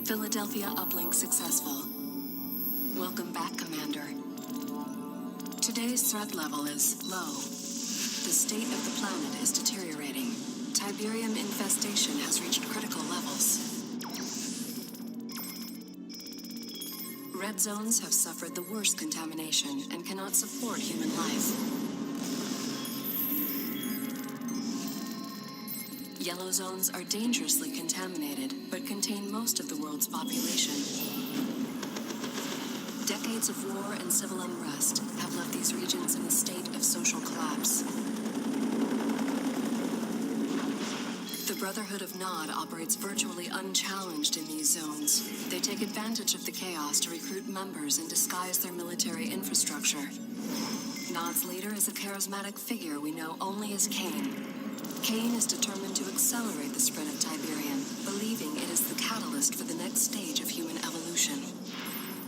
Philadelphia uplink successful. Welcome back, Commander. Today's threat level is low. The state of the planet is deteriorating. Taiberium infestation has reached critical levels. Red zones have suffered the worst contamination and cannot support human life. Yellow zones are dangerously contaminated, but contain most of the world's population. Decades of war and civil unrest have left these regions in a state of social collapse. The Brotherhood of Nod operates virtually unchallenged in these zones. They take advantage of the chaos to recruit members and disguise their military infrastructure. Nod's leader is a charismatic figure we know only as Cain. Cain is determined to accelerate the spread of Taiberium, believing it is the catalyst for the next stage of human evolution.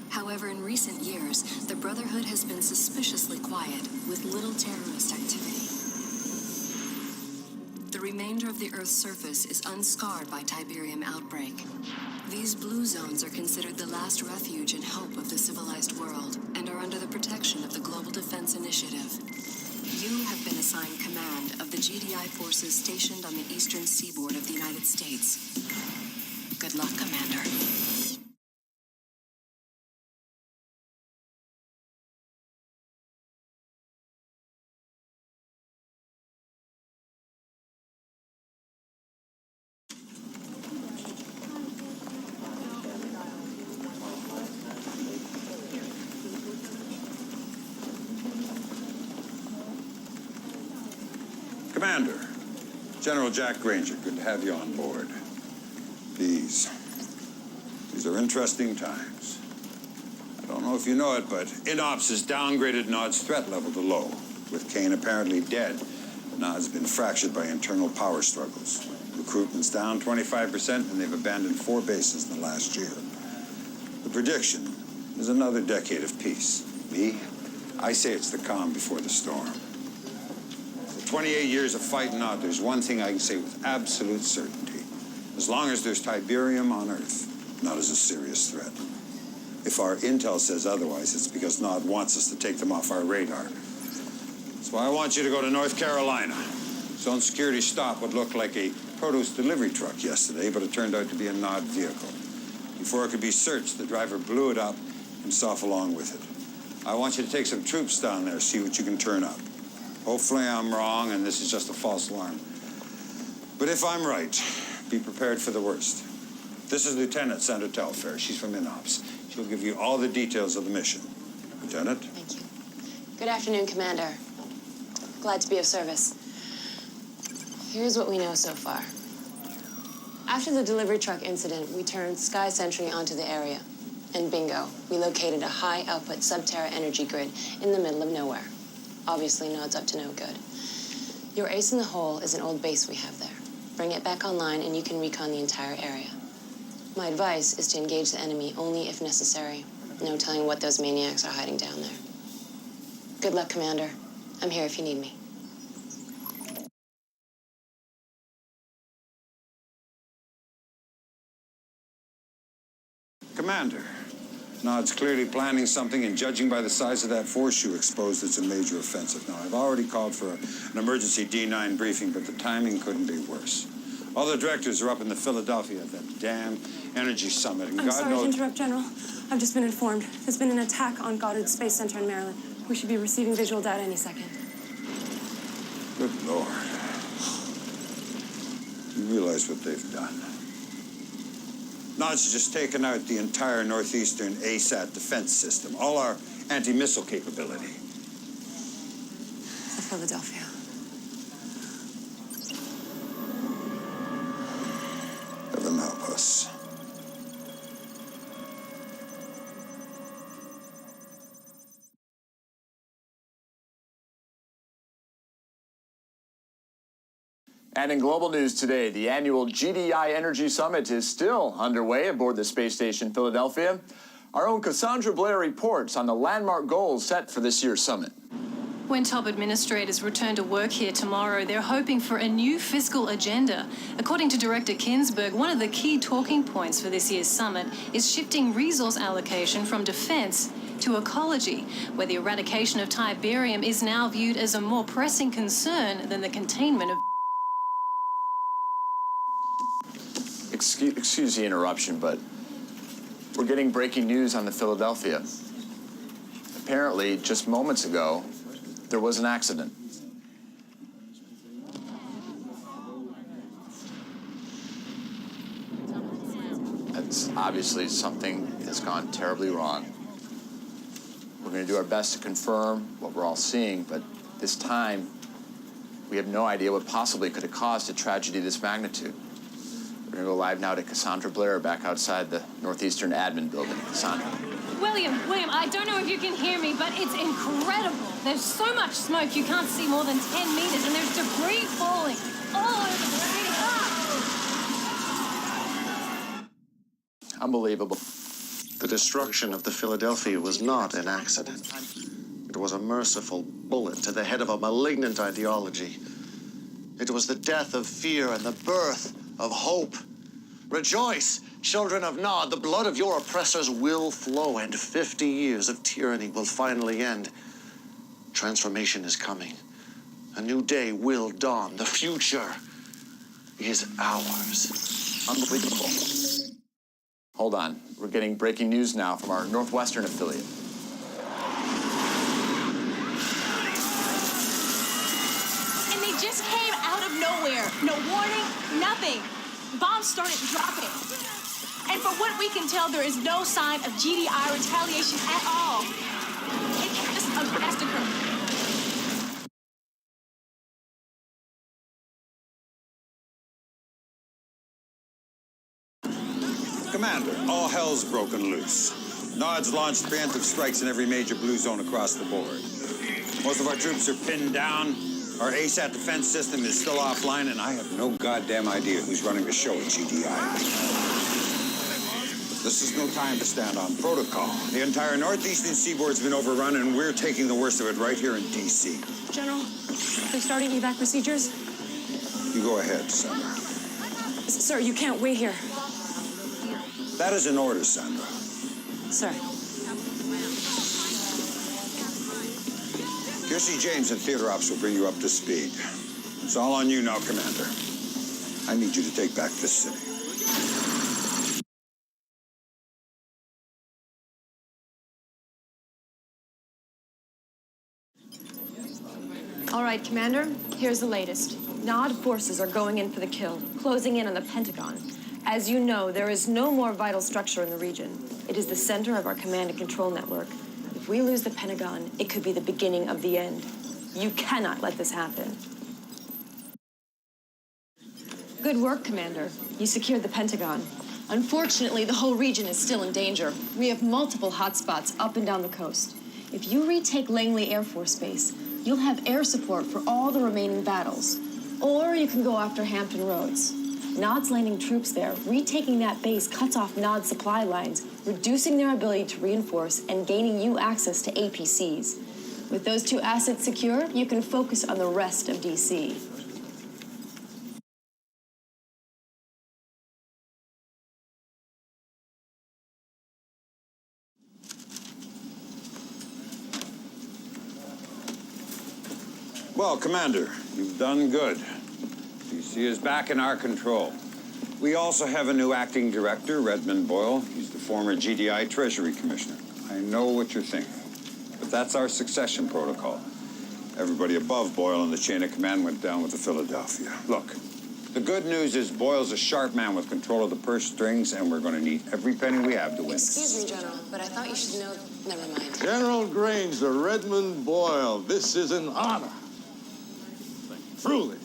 However, in recent years, the Brotherhood has been suspiciously quiet, with little terrorist activity. The remainder of the Earth's surface is unscarred by Taiberium outbreak. These blue zones are considered the last refuge and hope of the civilized world, and are under the protection of the Global Defense Initiative. You have been assigned command of the GDI forces stationed on the eastern seaboard of the United States. Good luck, Commander. Commander, General Jack Granger, good to have you on board. These are interesting times. I don't know if you know it, but INOPS has downgraded Nod's threat level to low. With Cain apparently dead, Nod's been fractured by internal power struggles. Recruitment's down 25%, and they've abandoned 4 bases in the last year. The prediction is another decade of peace. I say it's the calm before the storm. 28 years of fighting Nod, there's one thing I can say with absolute certainty. As long as there's Taiberium on Earth, Nod is a serious threat. If our intel says otherwise, it's because Nod wants us to take them off our radar. That's why I want you to go to North Carolina. Zone security stop would look like a produce delivery truck yesterday, but it turned out to be a Nod vehicle. Before it could be searched, the driver blew it up, himself along with it. I want you to take some troops down there, see what you can turn up. Hopefully I'm wrong, and this is just a false alarm. But if I'm right, be prepared for the worst. This is Lieutenant Sandra Telfair. She's from INOPS. She'll give you all the details of the mission. Lieutenant? Thank you. Good afternoon, Commander. Glad to be of service. Here's what we know so far. After the delivery truck incident, we turned Sky Sentry onto the area. And bingo, we located a high-output sub-Terra energy grid in the middle of nowhere. Obviously, Nod's up to no good. Your ace in the hole is an old base we have there. Bring it back online and you can recon the entire area. My advice is to engage the enemy only if necessary. No telling what those maniacs are hiding down there. Good luck, Commander. I'm here if you need me. Commander, Nod's clearly planning something, and judging by the size of that force you exposed, it's a major offensive. Now, I've already called for an emergency D9 briefing, but the timing couldn't be worse. All the directors are up in the Philadelphia at that damn energy summit, and I'm God sorry knows... to interrupt, General. I've just been informed. There's been an attack on Goddard Space Center in Maryland. We should be receiving visual data any second. Good Lord. You realize what they've done? Nod's just taken out the entire northeastern ASAT defense system, all our anti-missile capability. The Philadelphia. Heaven help us. And in global news today, the annual GDI Energy Summit is still underway aboard the space station Philadelphia. Our own Cassandra Blair reports on the landmark goals set for this year's summit. When top administrators return to work here tomorrow, they're hoping for a new fiscal agenda. According to Director Kinsberg, one of the key talking points for this year's summit is shifting resource allocation from defence to ecology, where the eradication of Taiberium is now viewed as a more pressing concern than the containment of... Excuse the interruption, but we're getting breaking news on the Philadelphia. Apparently, just moments ago, there was an accident. That's obviously something that's gone terribly wrong. We're going to do our best to confirm what we're all seeing, but this time, we have no idea what possibly could have caused a tragedy of this magnitude. We're going to go live now to Cassandra Blair back outside the Northeastern Admin Building. Cassandra. William, I don't know if you can hear me, but it's incredible. There's so much smoke you can't see more than 10 meters, and there's debris falling all over the city. Unbelievable. The destruction of the Philadelphia was not an accident. It was a merciful bullet to the head of a malignant ideology. It was the death of fear and the birth of hope. Rejoice, children of Nod, the blood of your oppressors will flow, and 50 years of tyranny will finally end. Transformation is coming. A new day will dawn. The future is ours. Unbelievable. Hold on. We're getting breaking news now from our Northwestern affiliate. And they just came out of nowhere. No warning, nothing. Bombs started dropping. And from what we can tell, there is no sign of GDI retaliation at all. It's just a massacre. Commander, all hell's broken loose. Nod's launched preemptive strikes in every major blue zone across the board. Most of our troops are pinned down. Our ASAT defense system is still offline, and I have no goddamn idea who's running the show at GDI. This is no time to stand on protocol. The entire northeastern seaboard's been overrun, and we're taking the worst of it right here in D.C. General, they're starting evac procedures. You go ahead, Sandra. Sir, you can't wait here. That is an order, Sandra. Sir. Kirsey James and Theater Ops will bring you up to speed. It's all on you now, Commander. I need you to take back this city. All right, Commander, here's the latest. Nod forces are going in for the kill, closing in on the Pentagon. As you know, there is no more vital structure in the region. It is the center of our command and control network. If we lose the Pentagon, it could be the beginning of the end. You cannot let this happen. Good work, Commander. You secured the Pentagon. Unfortunately, the whole region is still in danger. We have multiple hotspots up and down the coast. If you retake Langley Air Force Base, you'll have air support for all the remaining battles. Or you can go after Hampton Roads. Nod's landing troops there. Retaking that base cuts off Nod's supply lines, reducing their ability to reinforce and gaining you access to APCs. With those two assets secure, you can focus on the rest of D.C. Well, Commander, you've done good. D.C. is back in our control. We also have a new acting director, Redmond Boyle. He's the former GDI Treasury Commissioner. I know what you're thinking, but that's our succession protocol. Everybody above Boyle in the chain of command went down with the Philadelphia. Look, the good news is Boyle's a sharp man with control of the purse strings, and we're going to need every penny we have to win. Excuse me, General, but I thought you should know... Never mind. General Granger, Redmond Boyle, this is an honor. Truly.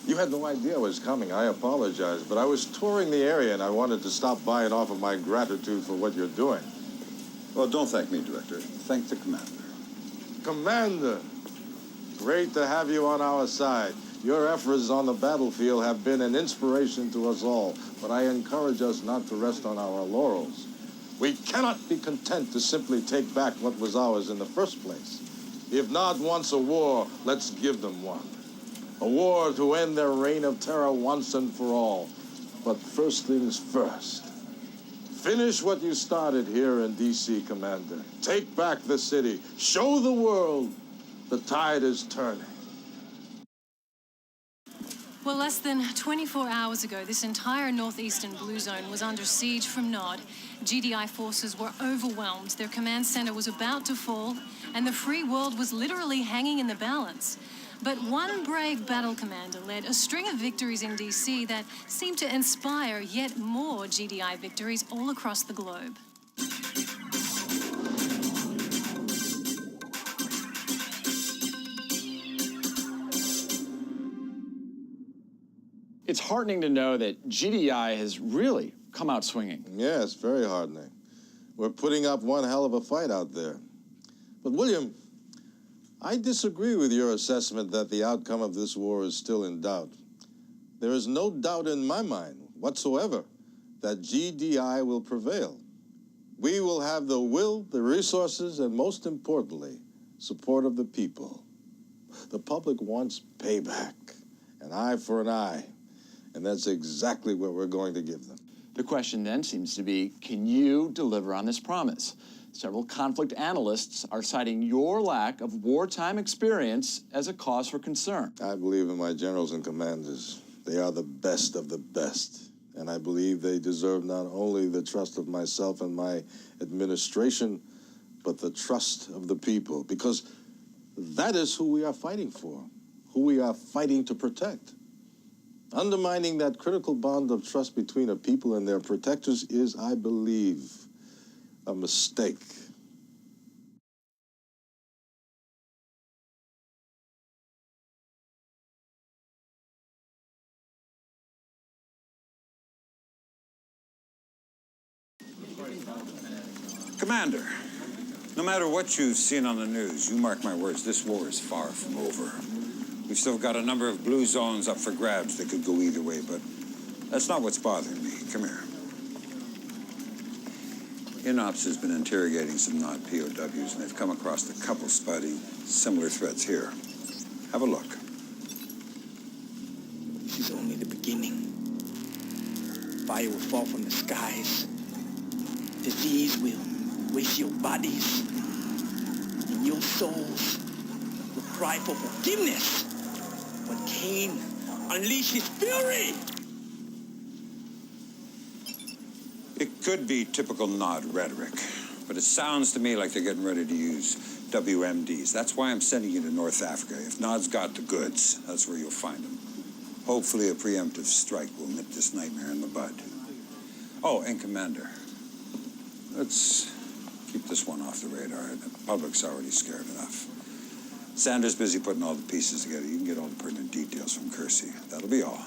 You had no idea I was coming. I apologize, but I was touring the area and I wanted to stop by and offer my gratitude for what you're doing. Well, don't thank me, Director. Thank the Commander. Commander, great to have you on our side. Your efforts on the battlefield have been an inspiration to us all, but I encourage us not to rest on our laurels. We cannot be content to simply take back what was ours in the first place. If Nod wants a war, let's give them one. A war to end their reign of terror once and for all. But first things first. Finish what you started here in D.C., Commander. Take back the city. Show the world the tide is turning. Well, less than 24 hours ago, this entire northeastern blue zone was under siege from Nod. GDI forces were overwhelmed. Their command center was about to fall, and the free world was literally hanging in the balance. But one brave battle commander led a string of victories in DC that seemed to inspire yet more GDI victories all across the globe. It's heartening to know that GDI has really come out swinging. Yes, very heartening. We're putting up one hell of a fight out there. But William, I disagree with your assessment that the outcome of this war is still in doubt. There is no doubt in my mind whatsoever that GDI will prevail. We will have the will, the resources, and most importantly, support of the people. The public wants payback, an eye for an eye, and that's exactly what we're going to give them. The question then seems to be, can you deliver on this promise? Several conflict analysts are citing your lack of wartime experience as a cause for concern. I believe in my generals and commanders. They are the best of the best. And I believe they deserve not only the trust of myself and my administration, but the trust of the people. Because that is who we are fighting for, who we are fighting to protect. Undermining that critical bond of trust between a people and their protectors is, I believe, a mistake. Commander, no matter what you've seen on the news, you mark my words, this war is far from over. We've still got a number of blue zones up for grabs that could go either way, but that's not what's bothering me. Come here. INOPS has been interrogating some Nod POWs, and they've come across a couple spotting similar threats here. Have a look. This is only the beginning. Fire will fall from the skies. Disease will waste your bodies. And your souls will cry for forgiveness. When Cain unleashed his fury. It could be typical Nod rhetoric, but it sounds to me like they're getting ready to use WMDs. That's why I'm sending you to North Africa. If Nod's got the goods, that's where you'll find them. Hopefully a preemptive strike will nip this nightmare in the bud. Oh, and Commander, let's keep this one off the radar. The public's already scared enough. Sanders busy putting all the pieces together. You can get all the pertinent details from Kersey. That'll be all.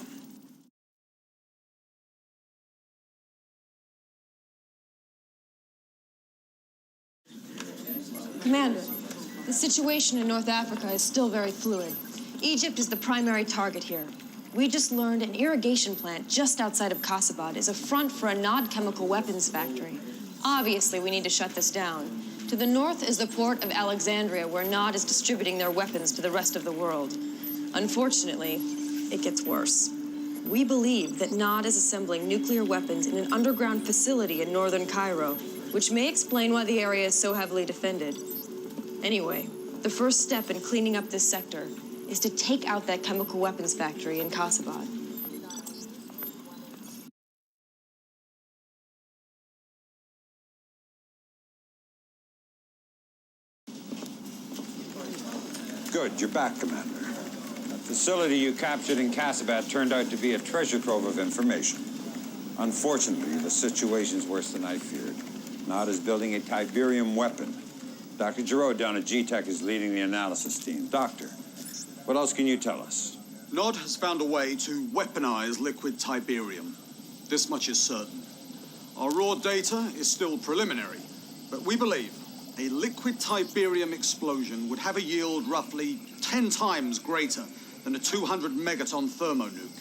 Commander, the situation in North Africa is still very fluid. Egypt is the primary target here. We just learned an irrigation plant just outside of Kasabad is a front for a Nod chemical weapons factory. Obviously, we need to shut this down. To the north is the port of Alexandria, where Nod is distributing their weapons to the rest of the world. Unfortunately, it gets worse. We believe that Nod is assembling nuclear weapons in an underground facility in northern Cairo, which may explain why the area is so heavily defended. Anyway, the first step in cleaning up this sector is to take out that chemical weapons factory in Kasabad. Good, you're back, Commander. That facility you captured in Kasabad turned out to be a treasure trove of information. Unfortunately, the situation's worse than I feared. Nod is building a Taiberium weapon. Dr. Giroux down at GTEC is leading the analysis team. Doctor, what else can you tell us? Nod has found a way to weaponize liquid Taiberium. This much is certain. Our raw data is still preliminary, but we believe a liquid Taiberium explosion would have a yield roughly 10 times greater than a 200 megaton thermonuke.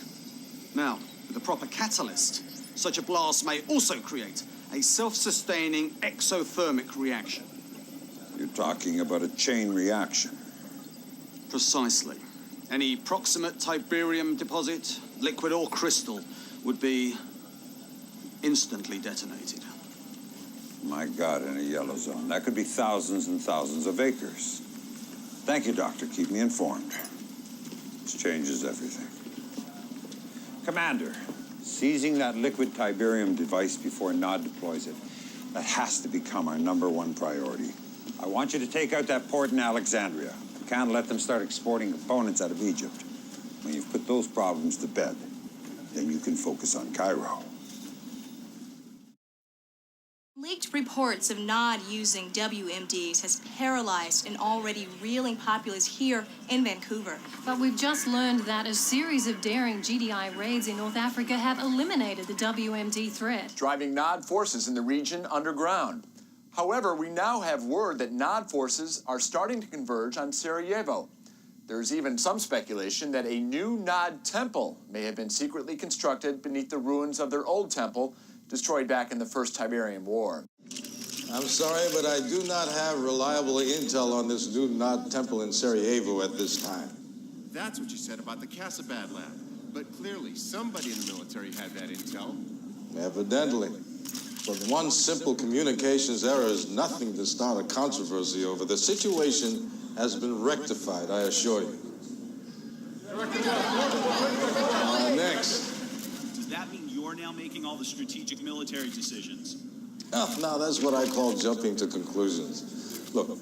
Now, with a proper catalyst, such a blast may also create a self-sustaining exothermic reaction. You're talking about a chain reaction. Precisely. Any proximate Tiberium deposit, liquid or crystal, would be instantly detonated. My God, in a yellow zone. That could be thousands and thousands of acres. Thank you, Doctor. Keep me informed. This changes everything. Commander, seizing that liquid Tiberium device before Nod deploys it, that has to become our #1 priority. I want you to take out that port in Alexandria. We can't let them start exporting components out of Egypt. When you've put those problems to bed, then you can focus on Cairo. Leaked reports of Nod using WMDs has paralyzed an already reeling populace here in Vancouver. But we've just learned that a series of daring GDI raids in North Africa have eliminated the WMD threat, driving Nod forces in the region underground. However, we now have word that Nod forces are starting to converge on Sarajevo. There's even some speculation that a new Nod temple may have been secretly constructed beneath the ruins of their old temple, destroyed back in the First Tiberium War. I'm sorry, but I do not have reliable intel on this new Nod temple in Sarajevo at this time. That's what you said about the Casabad lab. But clearly, somebody in the military had that intel. Evidently. But one simple communications error is nothing to start a controversy over. The situation has been rectified, I assure you. Next. Does that mean you're now making all the strategic military decisions? Oh, now that's what I call jumping to conclusions. Look,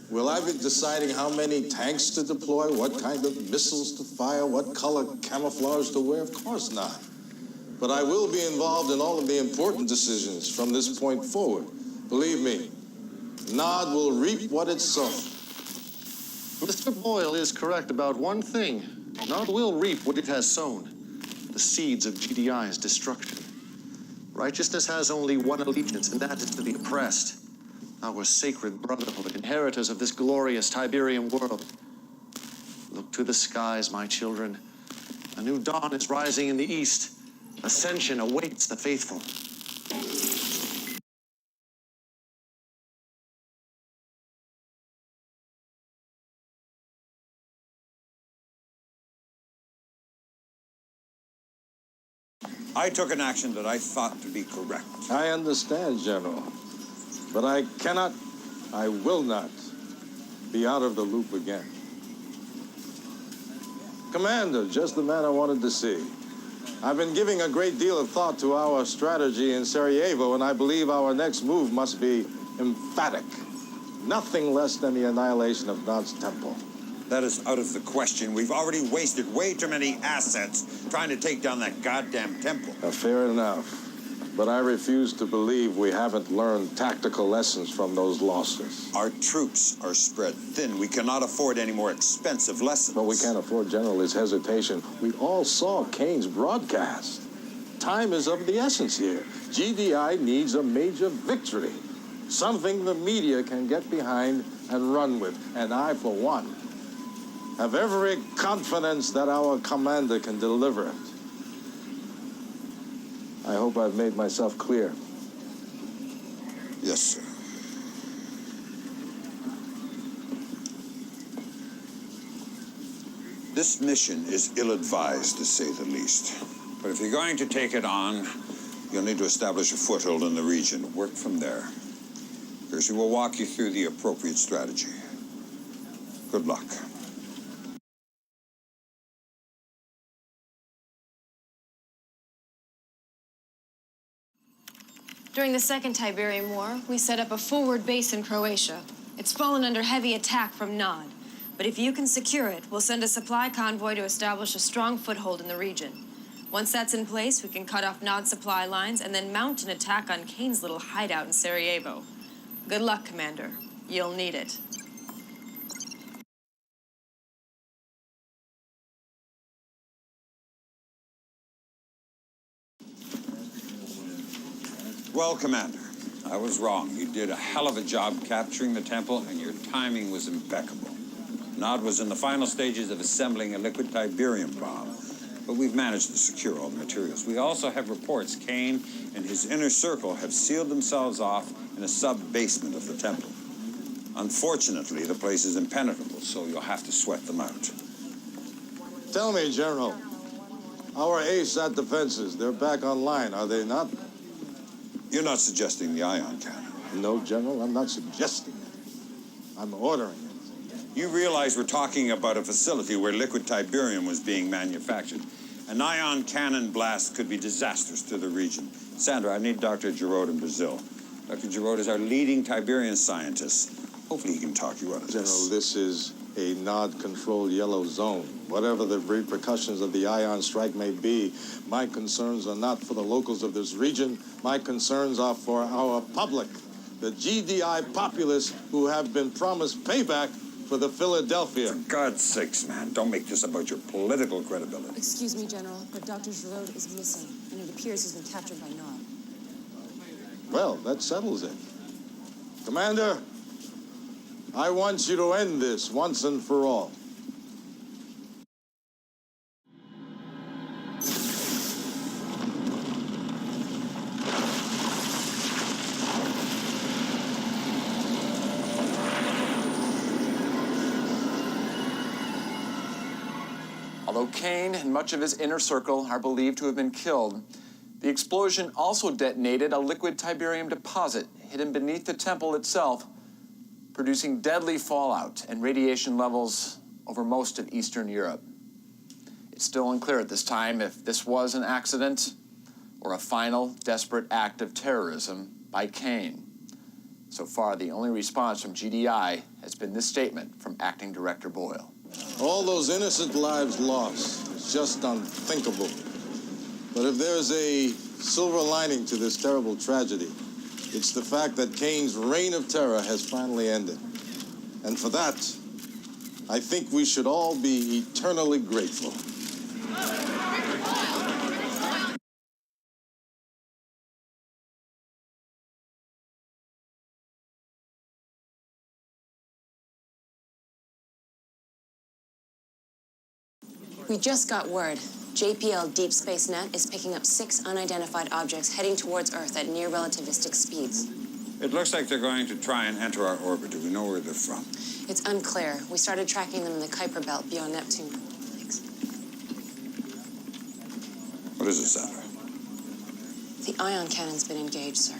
will I be deciding how many tanks to deploy, what kind of missiles to fire, what color camouflage to wear? Of course not. But I will be involved in all of the important decisions from this point forward. Believe me, Nod will reap what it sown. Mr. Boyle is correct about one thing. Nod will reap what it has sown. The seeds of GDI's destruction. Righteousness has only one allegiance, and that is to the oppressed. Our sacred brotherhood, inheritors of this glorious Tiberium world. Look to the skies, my children. A new dawn is rising in the east. Ascension awaits the faithful. I took an action that I thought to be correct. I understand, General. But I will not be out of the loop again. Commander, just the man I wanted to see. I've been giving a great deal of thought to our strategy in Sarajevo, and I believe our next move must be emphatic. Nothing less than the annihilation of Nod's temple. That is out of the question. We've already wasted way too many assets trying to take down that goddamn temple. Fair enough. But I refuse to believe we haven't learned tactical lessons from those losses. Our troops are spread thin. We cannot afford any more expensive lessons. But we can't afford General his hesitation. We all saw Kane's broadcast. Time is of the essence here. GDI needs a major victory. Something the media can get behind and run with. And I, for one, have every confidence that our commander can deliver it. I hope I've made myself clear. Yes, sir. This mission is ill-advised, to say the least. But if you're going to take it on, you'll need to establish a foothold in the region. Work from there. Percy will walk you through the appropriate strategy. Good luck. During the Second Tiberium War, we set up a forward base in Croatia. It's fallen under heavy attack from Nod. But if you can secure it, we'll send a supply convoy to establish a strong foothold in the region. Once that's in place, we can cut off Nod's supply lines and then mount an attack on Kane's little hideout in Sarajevo. Good luck, Commander. You'll need it. Well, Commander, I was wrong. You did a hell of a job capturing the temple, and your timing was impeccable. Nod was in the final stages of assembling a liquid Tiberium bomb, but we've managed to secure all the materials. We also have reports Kane and his inner circle have sealed themselves off in a sub-basement of the temple. Unfortunately, the place is impenetrable, so you'll have to sweat them out. Tell me, General, our ASAT defenses, they're back online, are they not? You're not suggesting the ion cannon? No, General, I'm not suggesting it. I'm ordering it. You realize we're talking about a facility where liquid Tiberium was being manufactured. An ion cannon blast could be disastrous to the region. Sandra, I need Dr. Giroud in Brazil. Dr. Giroud is our leading Tiberian scientist. Hopefully he can talk you out of this. General, this is a NOD-controlled yellow zone. Whatever the repercussions of the ion strike may be, my concerns are not for the locals of this region. My concerns are for our public, the GDI populace who have been promised payback for the Philadelphia. For God's sakes, man, don't make this about your political credibility. Excuse me, General, but Dr. Giroud is missing, and it appears he's been captured by Nod. Well, that settles it. Commander, I want you to end this once and for all. Although Kane and much of his inner circle are believed to have been killed, the explosion also detonated a liquid Tiberium deposit hidden beneath the temple itself, producing deadly fallout and radiation levels over most of Eastern Europe. It's still unclear at this time if this was an accident or a final, desperate act of terrorism by Kane. So far, the only response from GDI has been this statement from Acting Director Boyle. All those innocent lives lost is just unthinkable. But if there's a silver lining to this terrible tragedy, it's the fact that Kane's reign of terror has finally ended. And for that, I think we should all be eternally grateful. We just got word. JPL Deep Space Net is picking up 6 unidentified objects heading towards Earth at near relativistic speeds. It looks like they're going to try and enter our orbit. Do we know where they're from? It's unclear. We started tracking them in the Kuiper Belt beyond Neptune. Thanks. What is it, Sandra? The ion cannon's been engaged, sir.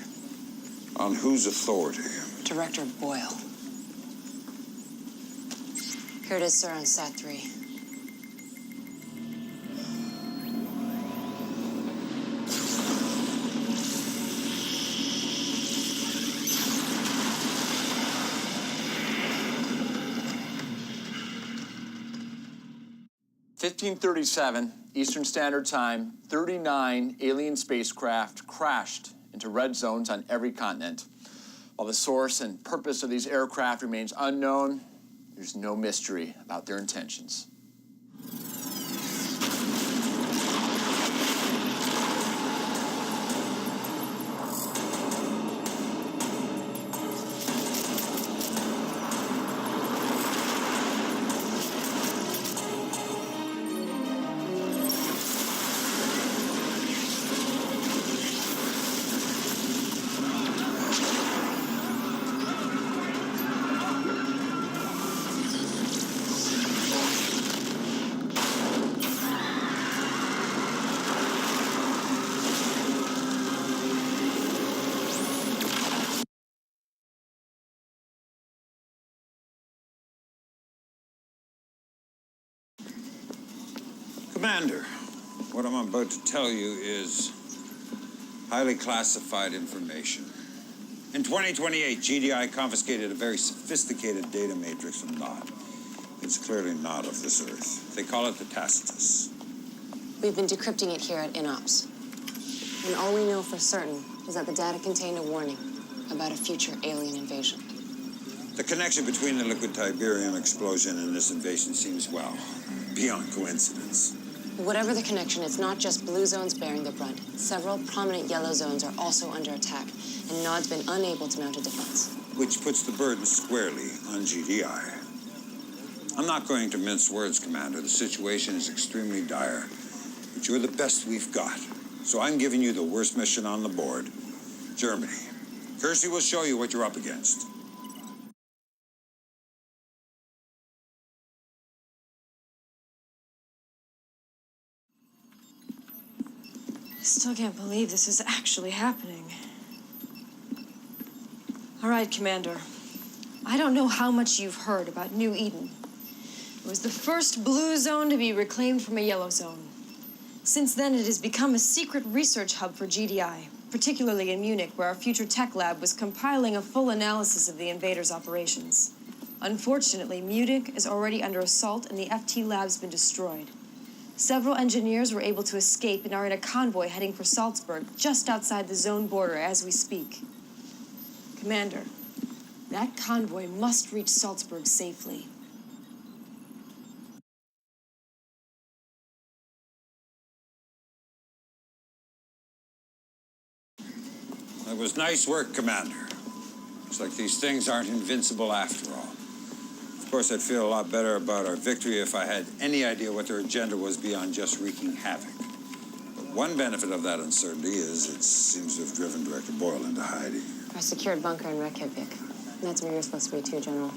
On whose authority? Director Boyle. Here it is, sir, on Sat 3. (1537) Eastern Standard Time, 39 alien spacecraft crashed into red zones on every continent. While the source and purpose of these aircraft remains unknown, there's no mystery about their intentions. Commander, what I'm about to tell you is highly classified information. In 2028, GDI confiscated a very sophisticated data matrix from Nod. It's clearly not of this Earth. They call it the Tacitus. We've been decrypting it here at INOPS. And all we know for certain is that the data contained a warning about a future alien invasion. The connection between the liquid Tiberium explosion and this invasion seems, well, beyond coincidence. Whatever the connection, it's not just blue zones bearing the brunt. Several prominent yellow zones are also under attack, and Nod's been unable to mount a defense. Which puts the burden squarely on GDI. I'm not going to mince words, Commander. The situation is extremely dire, but you're the best we've got. So I'm giving you the worst mission on the board, Germany. Kersey will show you what you're up against. Still can't believe this is actually happening. All right, Commander. I don't know how much you've heard about New Eden. It was the first blue zone to be reclaimed from a yellow zone. Since then, it has become a secret research hub for GDI, particularly in Munich, where our future tech lab was compiling a full analysis of the invaders' operations. Unfortunately, Munich is already under assault and the FT lab's been destroyed. Several engineers were able to escape and are in a convoy heading for Salzburg, just outside the zone border as we speak. Commander, that convoy must reach Salzburg safely. That was nice work, Commander. Looks like these things aren't invincible after all. Of course, I'd feel a lot better about our victory if I had any idea what their agenda was beyond just wreaking havoc. But one benefit of that uncertainty is it seems to have driven Director Boyle into hiding. Our secured bunker in Reykjavik. That's where you're supposed to be too, General.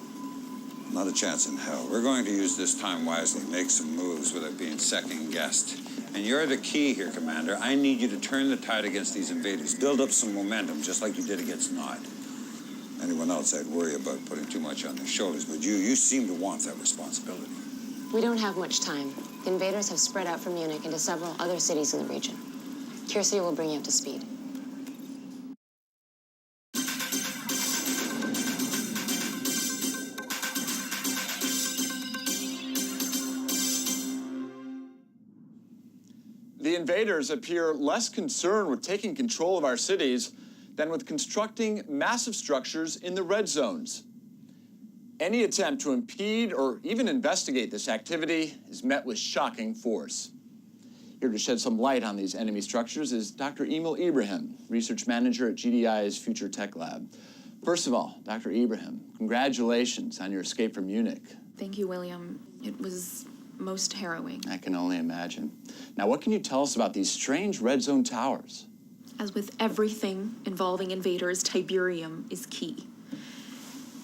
Not a chance in hell. We're going to use this time wisely, make some moves without being second-guessed. And you're the key here, Commander. I need you to turn the tide against these invaders. Build up some momentum, just like you did against Nod. Anyone else, I'd worry about putting too much on their shoulders, but you seem to want that responsibility. We don't have much time. The invaders have spread out from Munich into several other cities in the region. Kiersey will bring you up to speed. The invaders appear less concerned with taking control of our cities than with constructing massive structures in the red zones. Any attempt to impede or even investigate this activity is met with shocking force. Here to shed some light on these enemy structures is Dr. Emil Ibrahim, research manager at GDI's Future Tech Lab. First of all, Dr. Ibrahim, congratulations on your escape from Munich. Thank you, William. It was most harrowing. I can only imagine. Now, what can you tell us about these strange red zone towers? As with everything involving invaders, Tiberium is key.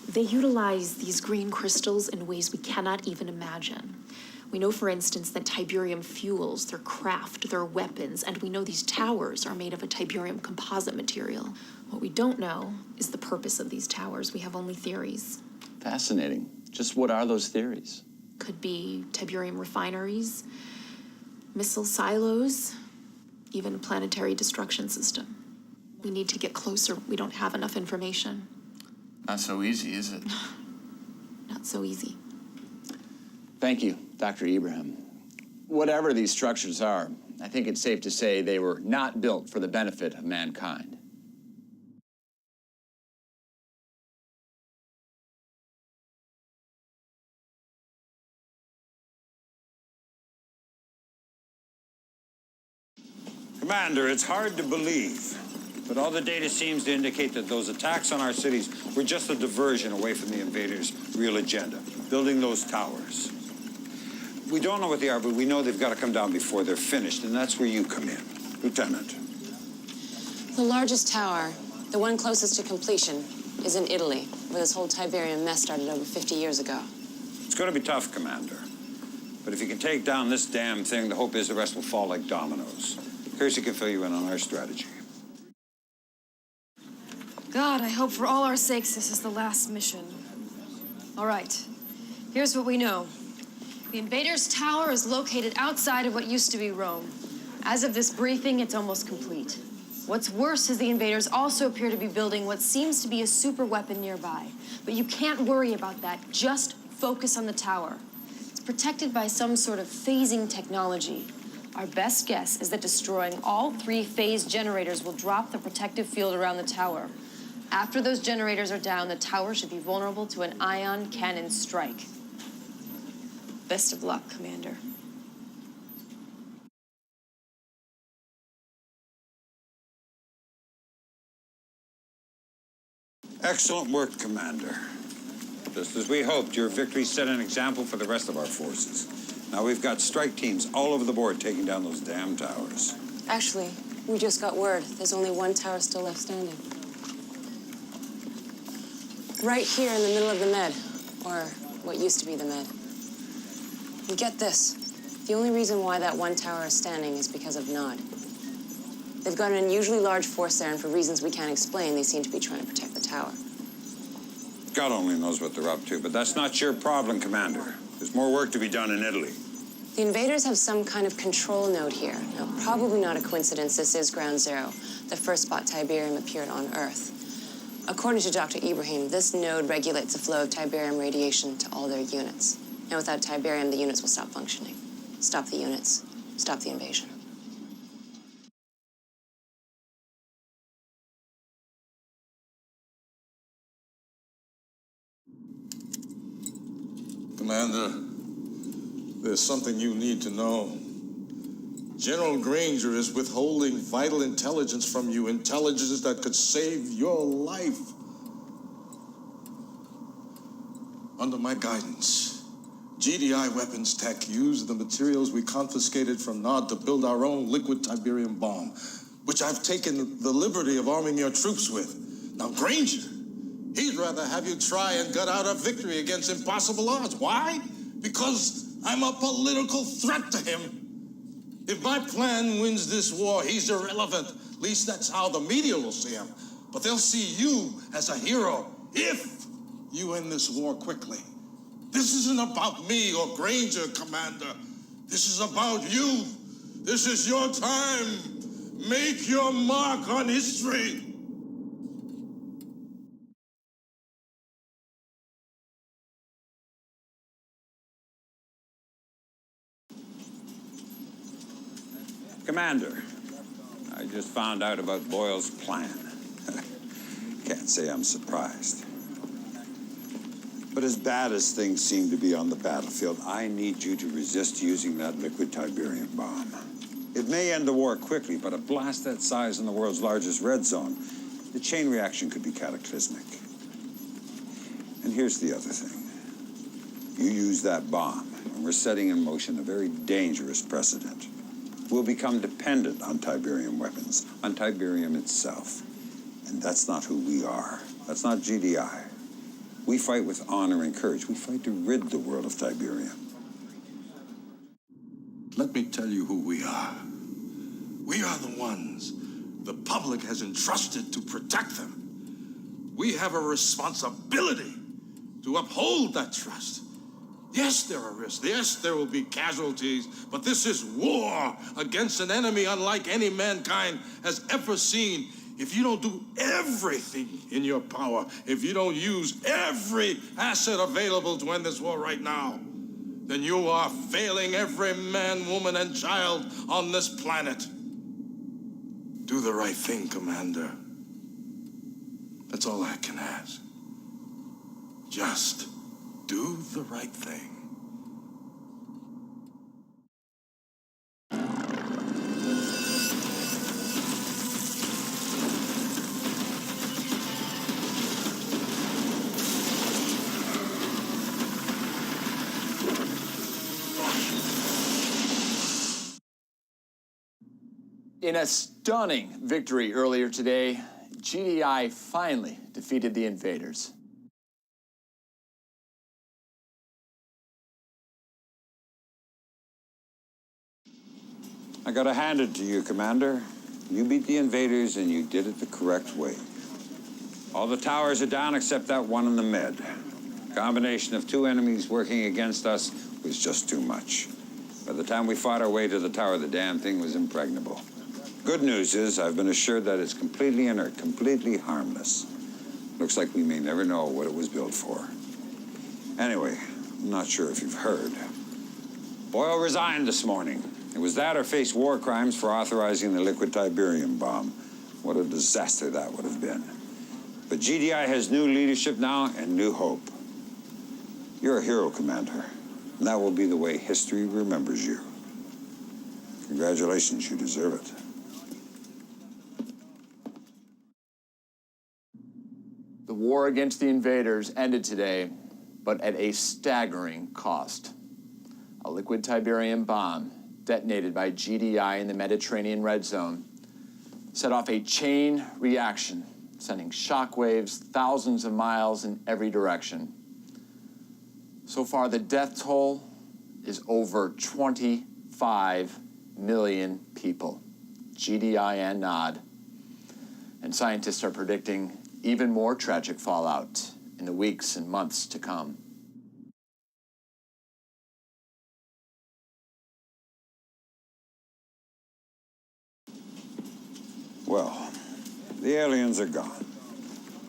They utilize these green crystals in ways we cannot even imagine. We know, for instance, that Tiberium fuels their craft, their weapons, and we know these towers are made of a Tiberium composite material. What we don't know is the purpose of these towers. We have only theories. Fascinating. Just what are those theories? Could be Tiberium refineries, missile silos, even a planetary destruction system. We need to get closer. We don't have enough information. Not so easy, is it? Not so easy. Thank you, Dr. Ibrahim. Whatever these structures are, I think it's safe to say they were not built for the benefit of mankind. Commander, it's hard to believe, but all the data seems to indicate that those attacks on our cities were just a diversion away from the invaders' real agenda, building those towers. We don't know what they are, but we know they've got to come down before they're finished, and that's where you come in, Lieutenant. The largest tower, the one closest to completion, is in Italy, where this whole Tiberium mess started over 50 years ago. It's going to be tough, Commander. But if you can take down this damn thing, the hope is the rest will fall like dominoes. Kiersey can fill you in on our strategy. God, I hope for all our sakes this is the last mission. All right, here's what we know. The invaders' tower is located outside of what used to be Rome. As of this briefing, it's almost complete. What's worse is the invaders also appear to be building what seems to be a super weapon nearby. But you can't worry about that. Just focus on the tower. It's protected by some sort of phasing technology. Our best guess is that destroying all 3 phase generators will drop the protective field around the tower. After those generators are down, the tower should be vulnerable to an ion cannon strike. Best of luck, Commander. Excellent work, Commander. Just as we hoped, your victory set an example for the rest of our forces. Now we've got strike teams all over the board taking down those damn towers. Actually, we just got word. There's only one tower still left standing. Right here in the middle of the Med, or what used to be the Med. And get this, the only reason why that one tower is standing is because of Nod. They've got an unusually large force there, and for reasons we can't explain, they seem to be trying to protect the tower. God only knows what they're up to, but that's not your problem, Commander. There's more work to be done in Italy. The invaders have some kind of control node here. Now, probably not a coincidence this is Ground Zero, the first spot Tiberium appeared on Earth. According to Dr. Ibrahim, this node regulates the flow of Tiberium radiation to all their units. And without Tiberium, the units will stop functioning. Stop the units, stop the invasion. Commander, there's something you need to know. General Granger is withholding vital intelligence from you, intelligence that could save your life. Under my guidance, GDI Weapons Tech used the materials we confiscated from Nod to build our own liquid Tiberium bomb, which I've taken the liberty of arming your troops with. Now, Granger, he'd rather have you try and gut out a victory against impossible odds. Why? Because I'm a political threat to him. If my plan wins this war, he's irrelevant. At least that's how the media will see him. But they'll see you as a hero if you end this war quickly. This isn't about me or Granger, Commander. This is about you. This is your time. Make your mark on history. Commander, I just found out about Boyle's plan. Can't say I'm surprised. But as bad as things seem to be on the battlefield, I need you to resist using that liquid Tiberium bomb. It may end the war quickly, but a blast that size in the world's largest red zone, the chain reaction could be cataclysmic. And here's the other thing. You use that bomb, and we're setting in motion a very dangerous precedent. We'll become dependent on Tiberium weapons, on Tiberium itself. And that's not who we are. That's not GDI. We fight with honor and courage. We fight to rid the world of Tiberium. Let me tell you who we are. We are the ones the public has entrusted to protect them. We have a responsibility to uphold that trust. Yes, there are risks. Yes, there will be casualties, but this is war against an enemy unlike any mankind has ever seen. If you don't do everything in your power, if you don't use every asset available to end this war right now, then you are failing every man, woman, and child on this planet. Do the right thing, Commander. That's all I can ask. Just do the right thing. In a stunning victory earlier today, GDI finally defeated the invaders. I gotta hand it to you, Commander. You beat the invaders and you did it the correct way. All the towers are down except that one in the mid. Combination of two enemies working against us was just too much. By the time we fought our way to the tower, the damn thing was impregnable. Good news is I've been assured that it's completely inert, completely harmless. Looks like we may never know what it was built for. Anyway, I'm not sure if you've heard. Boyle resigned this morning. It was that or face war crimes for authorizing the liquid Tiberium bomb. What a disaster that would have been. But GDI has new leadership now and new hope. You're a hero, Commander, and that will be the way history remembers you. Congratulations, you deserve it. The war against the invaders ended today, but at a staggering cost. A liquid Tiberium bomb detonated by GDI in the Mediterranean Red Zone set off a chain reaction, sending shockwaves thousands of miles in every direction. So far, the death toll is over 25 million people. GDI and NOD. And scientists are predicting even more tragic fallout in the weeks and months to come. Well, the aliens are gone.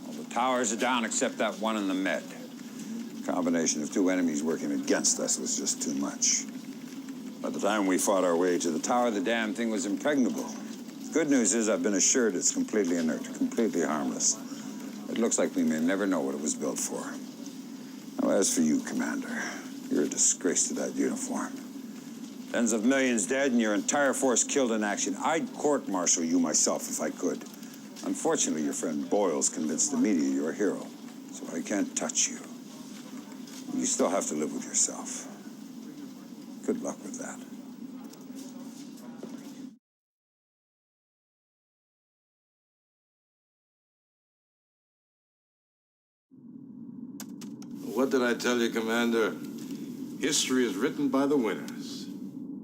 All the towers are down except that one in the Med. Combination of two enemies working against us was just too much. By the time we fought our way to the tower, the damn thing was impregnable. The good news is I've been assured it's completely inert, completely harmless. It looks like we may never know what it was built for. Now, as for you, Commander, you're a disgrace to that uniform. Tens of millions dead and your entire force killed in action. I'd court-martial you myself if I could. Unfortunately, your friend Boyle's convinced the media you're a hero, so I can't touch you. You still have to live with yourself. Good luck with that. What did I tell you, Commander? History is written by the winners.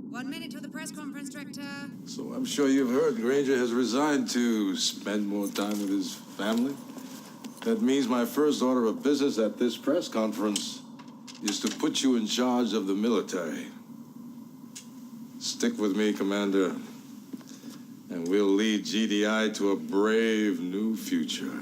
1 minute to the press conference, Director. So I'm sure you've heard Granger has resigned to spend more time with his family. That means my first order of business at this press conference is to put you in charge of the military. Stick with me, Commander, and we'll lead GDI to a brave new future.